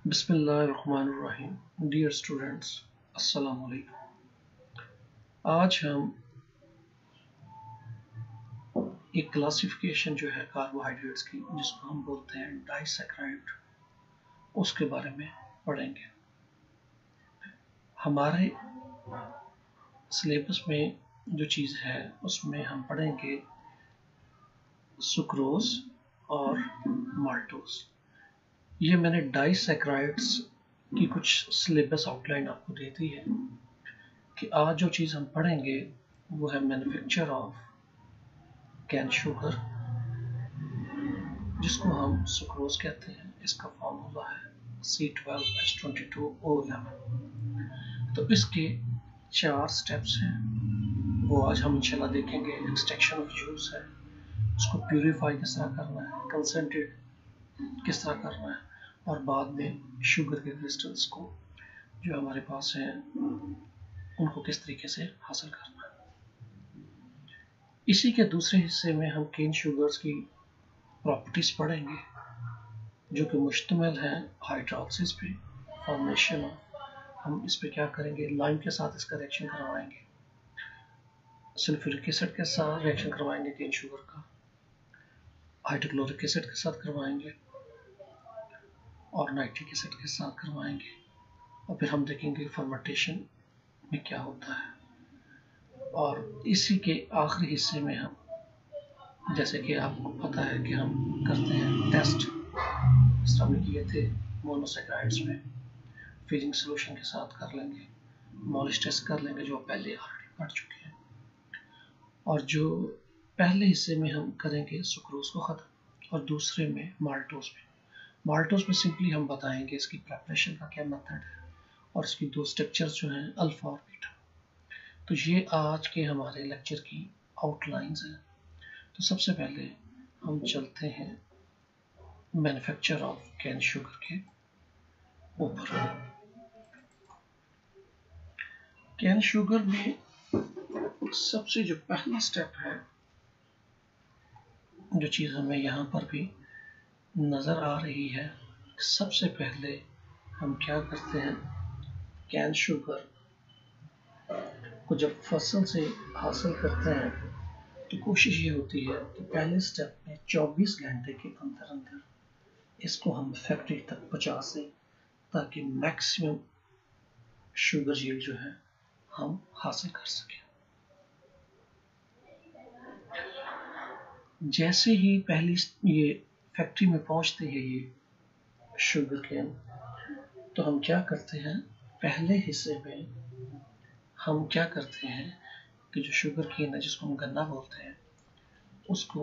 बिस्मिल्लाहिर्रहमानिर्रहीम। Dear students, अस्सलाम वालेकुम। आज हम एक क्लासिफिकेशन जो है कार्बोहाइड्रेट्स की, जिसको हम बोलते हैं डाइसैकराइड, उसके बारे में पढ़ेंगे। हमारे सिलेबस में जो चीज़ है उसमें हम पढ़ेंगे सुक्रोज और माल्टोज। ये मैंने डाइसैकराइड्स की कुछ सिलेबस आउटलाइन आपको दे दी है कि आज जो चीज़ हम पढ़ेंगे वो है मैन्युफैक्चर ऑफ कैन शुगर, जिसको हम सुक्रोज कहते हैं। इसका फॉर्मूला है C12H22O11। तो इसके 4 स्टेप्स हैं, वो आज हम इंशाल्लाह देखेंगे। एक्सट्रैक्शन ऑफ जूस है, उसको प्यूरिफाई किस तरह करना है, कंसनट्रेट किस तरह करना है, और बाद में शुगर के क्रिस्टल्स को जो हमारे पास हैं उनको किस तरीके से हासिल करना है। इसी के दूसरे हिस्से में हम केन शुगर्स की प्रॉपर्टीज पढ़ेंगे, जो कि मुश्तमिल है हाइड्रोलिसिस पे, फॉर्मेशन ऑफ। हम इस पे क्या करेंगे, लाइम के साथ इसका रिएक्शन करवाएंगे, सल्फ्यूरिक एसिड के साथ रिएक्शन करवाएंगे केन शुगर का, हाइड्रोक्लोरिक एसिड के साथ करवाएंगे और नाइट्रिक एसिड के साथ करवाएंगे, और फिर हम देखेंगे फर्मेंटेशन में क्या होता है। और इसी के आखिरी हिस्से में हम, जैसे कि आपको पता है कि हम करते हैं टेस्ट, इस तरह हमने किए थे मोनोसैकराइड्स में, फीडिंग सोल्यूशन के साथ कर लेंगे, मॉलिश टेस्ट कर लेंगे जो पहले ऑलरेडी पढ़ चुके हैं। और जो पहले हिस्से में हम करेंगे सुक्रोज को ख़त्म, और दूसरे में माल्टोज में। माल्टोज में सिंपली हम बताएंगे इसकी प्रेपरेशन का क्या मेथड है और इसकी 2 स्ट्रक्चर्स जो हैं अल्फा और बीटा। तो ये आज के हमारे लेक्चर की आउटलाइंस हैं। तो सबसे पहले हम चलते हैं मैन्युफैक्चर ऑफ कैन शुगर के ऊपर। कैन शुगर में सबसे जो पहला स्टेप है, जो चीज़ हमें यहाँ पर भी नज़र आ रही है, सबसे पहले हम क्या करते हैं, कैन शुगर को जब फसल से हासिल करते हैं तो कोशिश ये होती है कि पहले स्टेप में 24 घंटे के अंदर अंदर इसको हम फैक्ट्री तक पहुँचा दें, ताकि मैक्सिमम शुगर यील्ड जो है हम हासिल कर सकें। जैसे ही पहली ये फैक्ट्री में पहुंचते हैं ये शुगर केन, तो हम क्या करते हैं, पहले हिस्से में हम क्या करते हैं कि जो शुगर केन है, जिसको हम गन्ना बोलते हैं, उसको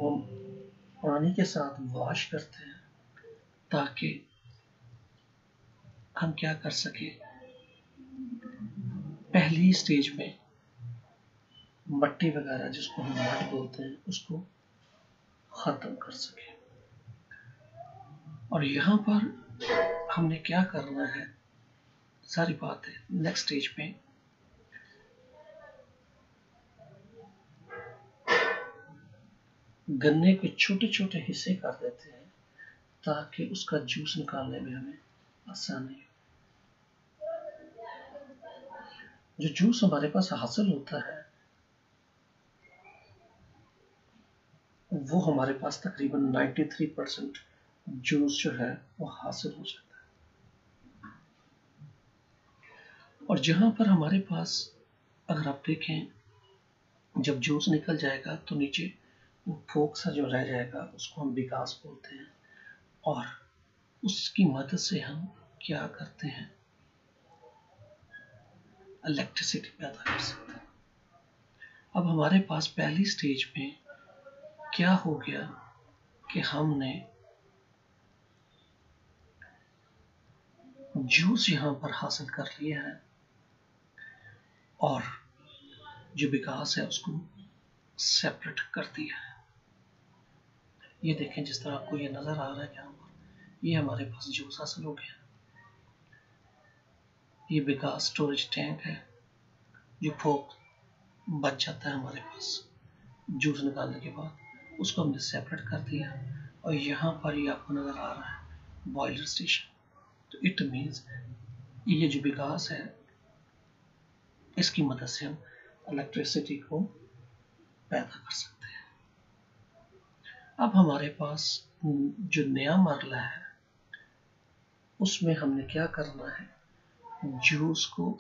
हम पानी के साथ वॉश करते हैं, ताकि हम क्या कर सके, पहली स्टेज में मट्टी वगैरह, जिसको हम मड बोलते हैं, उसको ख़त्म कर सके। और यहाँ पर हमने क्या करना है, सारी बात है नेक्स्ट स्टेज में गन्ने के छोटे छोटे हिस्से कर देते हैं, ताकि उसका जूस निकालने में हमें आसानी हो। जो जूस हमारे पास हासिल होता है वो हमारे पास तकरीबन 93% जूस जो है वो हासिल हो जाता है। और जहाँ पर हमारे पास, अगर आप देखें, जब जूस निकल जाएगा तो नीचे वो फोक सा जो रह जाएगा उसको हम विकास बोलते हैं, और उसकी मदद से हम क्या करते हैं, इलेक्ट्रिसिटी पैदा कर सकते हैं। अब हमारे पास पहली स्टेज में क्या हो गया कि हमने जूस यहाँ पर हासिल कर लिया है, और जो विकास है उसको सेपरेट कर दिया है। ये देखें, जिस तरह आपको ये नज़र आ रहा है यहाँ पर, ये हमारे पास जूस हासिल हो गया। ये विकास स्टोरेज टैंक है, जो फोक बच जाता है हमारे पास जूस निकालने के बाद, उसको हमने सेपरेट कर दिया। और यहाँ पर ये आपको नज़र आ रहा है बॉयलर स्टेशन। तो इट मीन्स ये जो विकास है इसकी मदद से हम इलेक्ट्रिसिटी को पैदा कर सकते हैं। अब हमारे पास जो नया मरला है उसमें हमने क्या करना है, जूस को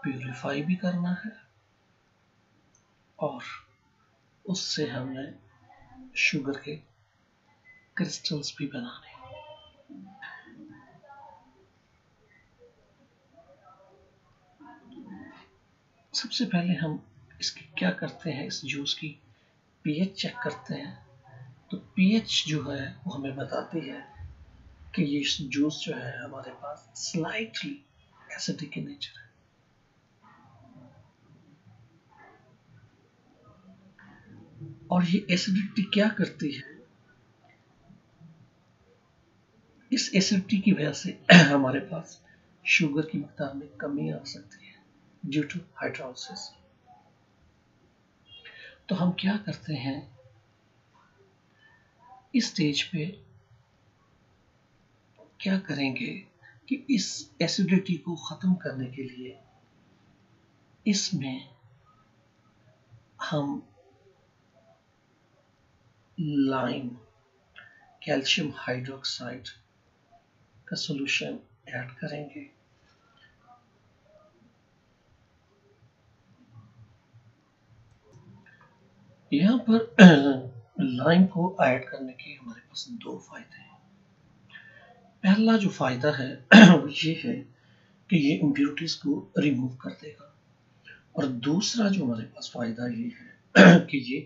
प्यूरिफाई भी करना है और उससे हमने शुगर के क्रिस्टल्स भी बनाने हैं। सबसे पहले हम इसकी क्या करते हैं, इस जूस की पीएच चेक करते हैं। तो पीएच जो है वो हमें बताती है कि ये जूस जो है हमारे पास स्लाइटली एसिडिक इन नेचर है। और ये एसिडिटी क्या करती है, इस एसिडिटी की वजह से हमारे पास शुगर की मिकदार में कमी आ सकती है ड्यू टू हाइड्रोलिसिस। तो हम क्या करते हैं, इस स्टेज पे क्या करेंगे कि इस एसिडिटी को खत्म करने के लिए इसमें हम लाइम कैल्शियम हाइड्रोक्साइड का सॉल्यूशन ऐड करेंगे। यहाँ पर लाइम को ऐड करने के हमारे पास दो फायदे हैं। पहला जो फायदा है वो ये है कि ये इम्प्योरिटीज को रिमूव कर देगा, और दूसरा जो हमारे पास फायदा ये है कि ये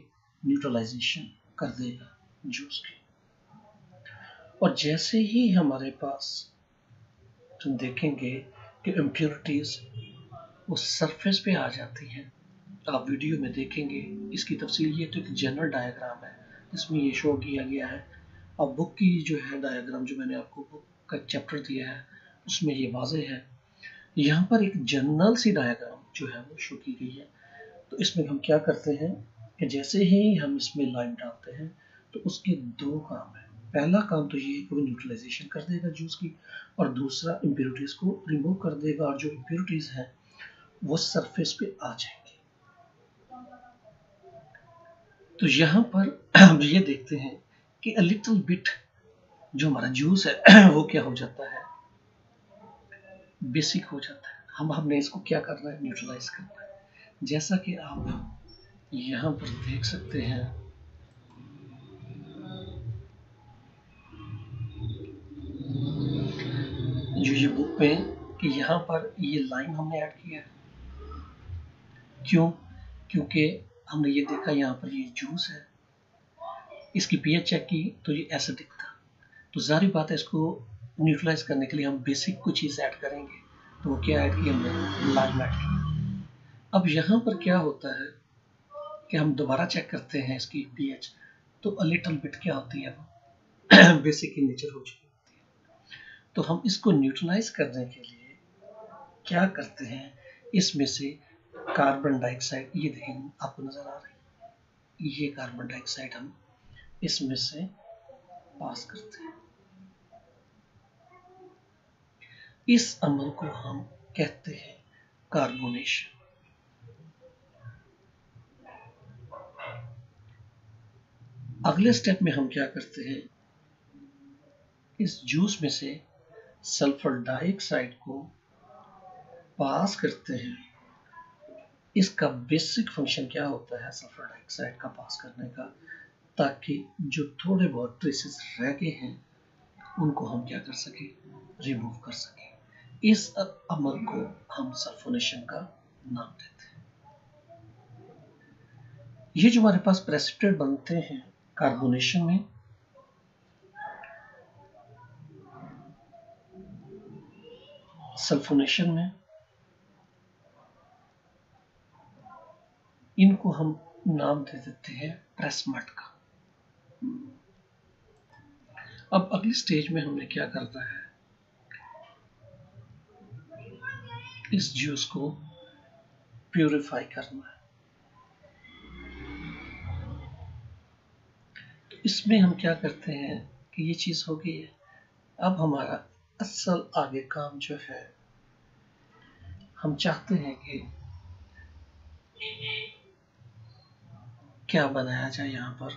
न्यूट्रलाइजेशन कर देगा जूस की। और जैसे ही हमारे पास तुम देखेंगे कि इम्प्योरिटीज वो सरफेस पे आ जाती हैं, आप वीडियो में देखेंगे इसकी तफसील। ये तो एक जनरल डायग्राम है जिसमें ये शो किया गया है। अब बुक की जो है डायग्राम जो मैंने आपको बुक का चैप्टर दिया है उसमें ये वाज़ेह है। यहाँ पर एक जनरल सी डायग्राम जो है वो शो की गई है। तो इसमें हम क्या करते हैं कि जैसे ही हम इसमें लाइम डालते हैं तो उसके दो काम हैं। पहला काम तो ये वो न्यूट्रलाइजेशन कर देगा जूस की, और दूसरा इम्प्योरिटीज को रिमूव कर देगा, और जो इम्प्योरिटीज हैं वो सरफेस पे आ जाएंगी। तो यहाँ पर हम ये देखते हैं कि अ लिटिल बिट जो हमारा जूस है वो क्या हो जाता है, बेसिक हो जाता है। हमने इसको क्या करना है, न्यूट्रलाइज करना है। जैसा कि आप यहाँ पर देख सकते हैं, जो ये बुक में कि यहाँ पर ये लाइम हमने ऐड किया है। क्यों? क्योंकि हमने ये देखा यहाँ पर ये जूस है, इसकी पीएच चेक की तो ये एसिडिक था। तो जाहिर बात है इसको न्यूट्रलाइज करने के लिए हम बेसिक कुछ चीज़ ऐड करेंगे। तो वो क्या ऐड की हमने, लाइम ऐड किया। अब यहाँ पर क्या होता है कि हम दोबारा चेक करते हैं इसकी पीएच, तो अ लिटिल बिट क्या होती है, वो बेसिक इन नेचर हो चुकी होती है। तो हम इसको न्यूट्रलाइज करने के लिए क्या करते हैं, इसमें से कार्बन डाइऑक्साइड, ये देखें आपको नजर आ रही है, ये कार्बन डाइऑक्साइड हम इसमें से पास करते हैं। इस अमल को हम कहते हैं कार्बोनेशन। अगले स्टेप में हम क्या करते हैं, इस जूस में से सल्फर डाइऑक्साइड को पास करते हैं। इसका बेसिक फंक्शन क्या होता है सल्फर डाइऑक्साइड का पास करने का, ताकि जो थोड़े बहुत ट्रेसेस रह गए हैं उनको हम क्या कर सकें, रिमूव कर सकें। इस अमल को हम सल्फोनेशन का नाम देते हैं। ये जो हमारे पास प्रेसिपिटेट बनते हैं कार्बोनेशन में, सल्फोनेशन में, इनको हम नाम दे देते हैं प्रेस मड का। अब अगली स्टेज में हमने क्या करना है, इस जूस को प्यूरिफाई करना है। तो इसमें हम क्या करते हैं कि ये चीज हो गई है, अब हमारा असल आगे काम जो है, हम चाहते हैं कि क्या बनाया जाए, यहाँ पर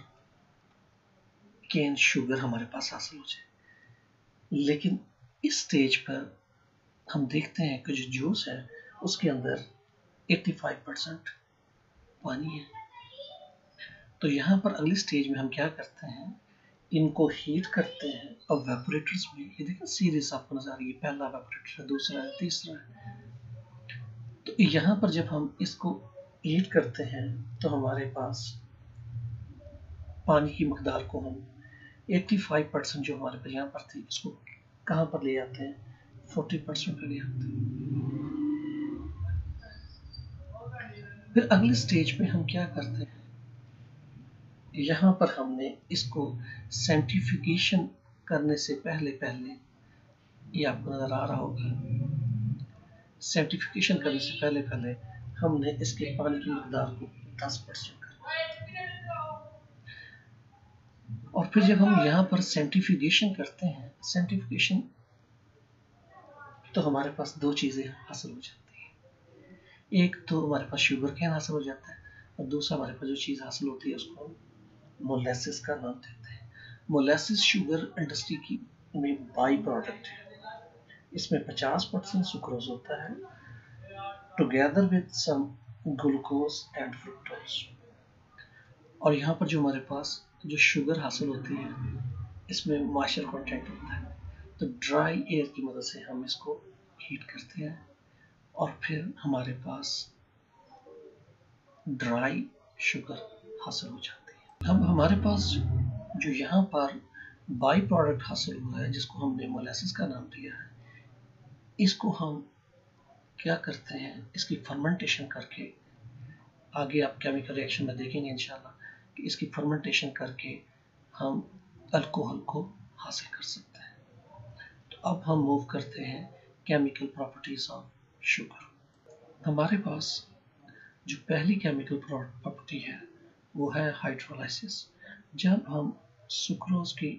केन शुगर हमारे पास हासिल हो जाए। लेकिन इस स्टेज पर हम देखते हैं कि जो जूस है उसके अंदर 85% पानी है। तो यहाँ पर अगली स्टेज में हम क्या करते हैं, इनको हीट करते हैं और वेपोरेटर्स में, ये देखिए सीरीज आपको नजर आ रही है, पहला वेपोरेटर है, दूसरा है, तीसरा है। तो यहाँ पर जब हम इसको हीट करते हैं तो हमारे पास पानी की मकदार को हम 85% जो हमारे पास यहाँ पर थी, इसको कहाँ पर ले जाते हैं, 40% पे ले आते हैं। फिर अगले स्टेज में हम क्या करते हैं, यहाँ पर हमने इसको सेंट्रीफ्यूगेशन करने से पहले ये आपको नजर आ रहा होगा, सेंट्रीफ्यूगेशन करने से पहले हमने इसके पानी की मकदार को 10% कर, और फिर जब हम यहाँ पर सेंट्रीफ्यूगेशन करते हैं, सेंट्रीफ्यूगेशन तो हमारे पास दो चीजें हासिल हो जाती हैं। एक तो हमारे पास शुगर केन हासिल हो जाता है, और दूसरा हमारे पास जो चीज हासिल होती है उसको हम मोलेसिस का नाम देते हैं। मोलेसिस शुगर इंडस्ट्री की में बाई प्रोडक्ट है। इसमें 50% सुक्रोज होता है together with some glucose and fructose. और यहाँ पर जो हमारे पास जो शुगर हासिल होती है इसमें मॉइस्चर कंटेंट होता है। तो ड्राई एयर की मदद से हम इसको हीट करते हैं और फिर हमारे पास ड्राई शुगर हासिल हो जाती है। अब हमारे पास जो यहाँ पर बाई प्रोडक्ट हासिल हुआ है, जिसको हमने मोलेसिस का नाम दिया है, इसको हम क्या करते हैं, इसकी फर्मेंटेशन करके, आगे आप केमिकल रिएक्शन में देखेंगे इंशाल्लाह कि इसकी फर्मेंटेशन करके हम अल्कोहल को हासिल कर सकते हैं। तो अब हम मूव करते हैं केमिकल प्रॉपर्टीज ऑफ शुगर। हमारे पास जो पहली केमिकल प्रॉपर्टी है वो है हाइड्रोलाइसिस। जब हम सुक्रोज की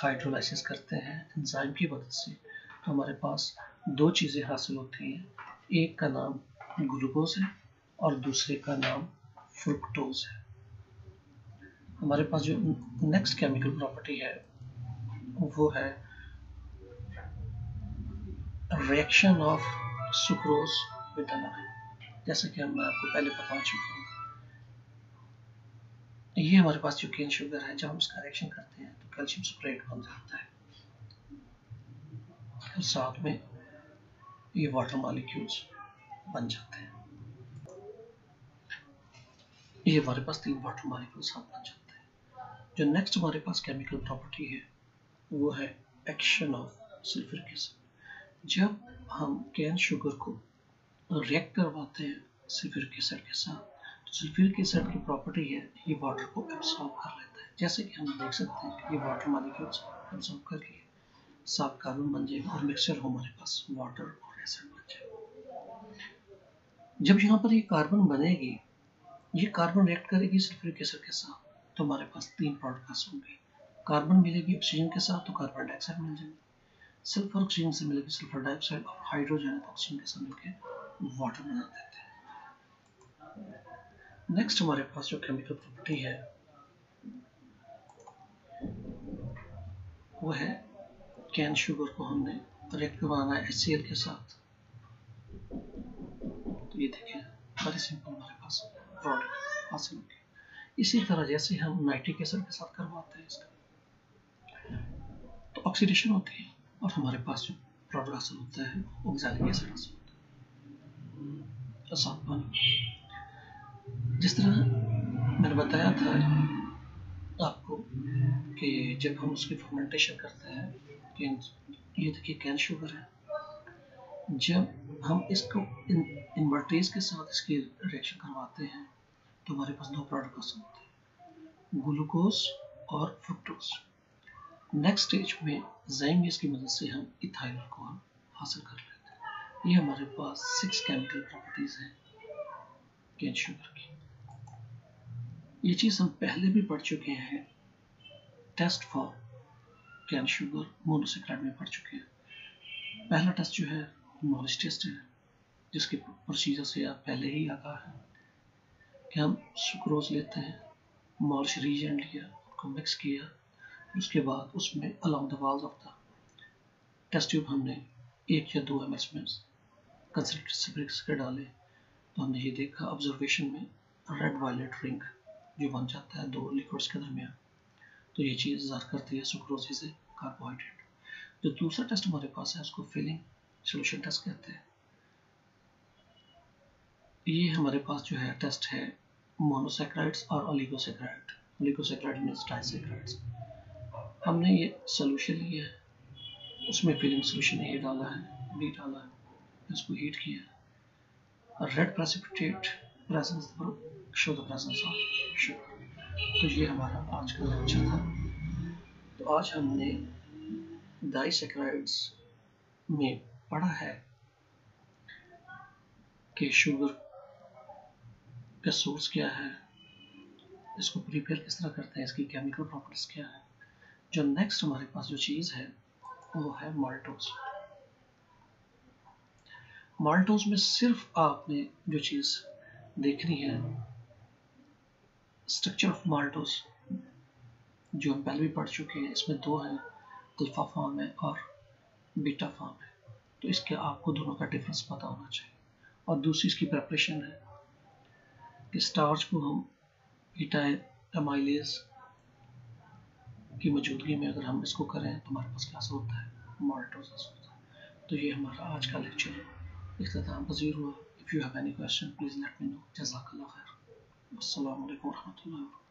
हाइड्रोलाइसिस करते हैं एंजाइम की मदद से, तो हमारे पास दो चीज़ें हासिल होती हैं। एक का नाम ग्लूकोज है और दूसरे का नाम फ्रुक्टोज है। हमारे पास जो नेक्स्ट केमिकल प्रॉपर्टी है वो है reaction of sucrose with align. जैसा कि मैं आपको पहले बता चुका हूँ, ये हमारे पास जो केन शुगर है, जब हम इसका रिएक्शन करते हैं तो कैल्शियम सल्फेट बन जाता है और साथ में ये वाटर मॉलिक्यूल्स बन जाते हैं। ये हमारे पास 3 वाटर मॉलिक्यूल्स साथ बन जाते हैं। जो नेक्स्ट हमारे पास केमिकल प्रॉपर्टी है वो है एक्शन ऑफ सल्फ्यूरिक एसिड। जब हम केन शुगर को रिएक्ट करवाते हैं सल्फ्यूरिक एसिड के साथ, तो सल्फ्यूरिक एसिड की प्रॉपर्टी है ये वाटर को एब्सॉर्ब कर लेता है। जैसे कि हम देख सकते हैं कि ये वाटर मॉलिक्यूल्स एब्सॉर्ब कर लिए, साफ कार्बन बन जाएगा और मिक्सचर हमारे पास वाटर और एसिड बन जाएगा। जब यहाँ पर ये कार्बन बनेगी, ये कार्बन रिएक्ट करेगी सल्फ्यूरिक एसिड के साथ, तो हमारे पास 3 प्रोडक्ट्स होंगे। कार्बन मिलेगी ऑक्सीजन के साथ तो कार्बन डाइऑक्साइड मिल जाएगी, सल्फर ऑक्सीजन से मिलेगी सल्फर डाइऑक्साइड, और हाइड्रोजन ऑक्सीजन के साथ मिलकर वाटर बना देते हैं। नेक्स्ट हमारे पास जो केमिकल प्रॉपर्टी है वो है कैन शुगर को हमने रिएक्ट करवाना है HCl के साथ। तो ये देखिए वेरी सिंपल हमारे पास प्रोडक्ट हासिल हो गया। इसी तरह जैसे हम नाइट्रिक एसिड के साथ करवाते हैं इसका, तो ऑक्सीडेशन होती है और हमारे पास जो प्रोडक्ट हासिल होता है ऑक्सैलिक एसिड हासिल होता है, साथ पानी। जिस तरह मैंने बताया था आपको कि जब हम उसकी फर्मेंटेशन करते हैं, ये देखिए कैन शुगर है, जब हम इसको इनवर्टेज के साथ इसकी रिएक्शन करवाते हैं तो हमारे पास 2 प्रोडक्ट हासिल होते हैं, ग्लूकोज और फ्रुक्टोज। नेक्स्ट स्टेज में ज़ाइमेज की मदद से हम इथाइल अल्कोहल हासिल कर लेते हैं। ये हमारे पास 6 केमिकल प्रॉपर्टीज हैं केन शुगर की। ये चीज़ हम पहले भी पढ़ चुके हैं test for cane sugar monosaccharide में पढ़ चुके हैं। पहला टेस्ट जो है नॉलेज टेस्ट है, जिसके प्रोसीजर से आप पहले ही आगाह है कि हम सुक्रोज लेते हैं, मॉलिश रीजेंट लिया, उसको मिक्स किया, उसके बाद उसमें along the walls of the test tube हमने 1 या 2 ml में कंसंट्रेटेड डाले। तो हमने ये देखा ऑब्जर्वेशन में रेड वायलेट रिंग जो बन जाता है दो लिक्विड्स के दरमियान। तो ये चीज़ ज़ाहिर करती है सुक्रोज से कार्बोहाइड्रेट। जो दूसरा टेस्ट हमारे पास है उसको फिलिंग सोल्यूशन टेस्ट कहते हैं। ये हमारे पास जो है टेस्ट है मोनोसेक्राइड्स और ओलिगोसेक्राइड। Oligosaccharide means disaccharides. हमने ये सोल्यूशन लिया है, उसमें फिलिंग सोल्यूशन ए डाला है, बी डाला है, इसको हीट किया, red precipitate presence show the presence of sugar. तो ये हमारा आज का लेक्चर था। तो आज हमने डाइसेक्राइड्स में पढ़ा है कि शुगर का सोर्स क्या है, इसको प्रिपेयर किस तरह करते हैं, इसकी केमिकल प्रॉपर्टीज क्या है। जो नेक्स्ट हमारे पास जो चीज़ है वो है माल्टोज। माल्टोज में सिर्फ आपने जो चीज़ देखनी है स्ट्रक्चर ऑफ माल्टोज, जो हम पहले भी पढ़ चुके हैं। इसमें दो हैं, अल्फा फॉर्म है और बीटा फॉर्म है। तो इसके आपको दोनों का डिफरेंस पता होना चाहिए। और दूसरी इसकी प्रेपरेशन है कि स्टार्च को हम बीटा एमाइलेज की मौजूदगी में अगर हम इसको करें तो हमारे पास क्या होता है, माल्टोज होता है। तो ये हमारा आज का लेक्चर इख्तिताम पज़ीर हुआ। If you have any question please let me know. जज़ाकल्लाह खैर। अस्सलामु अलैकुम व रहमतुल्लाहि व बरकातुहू।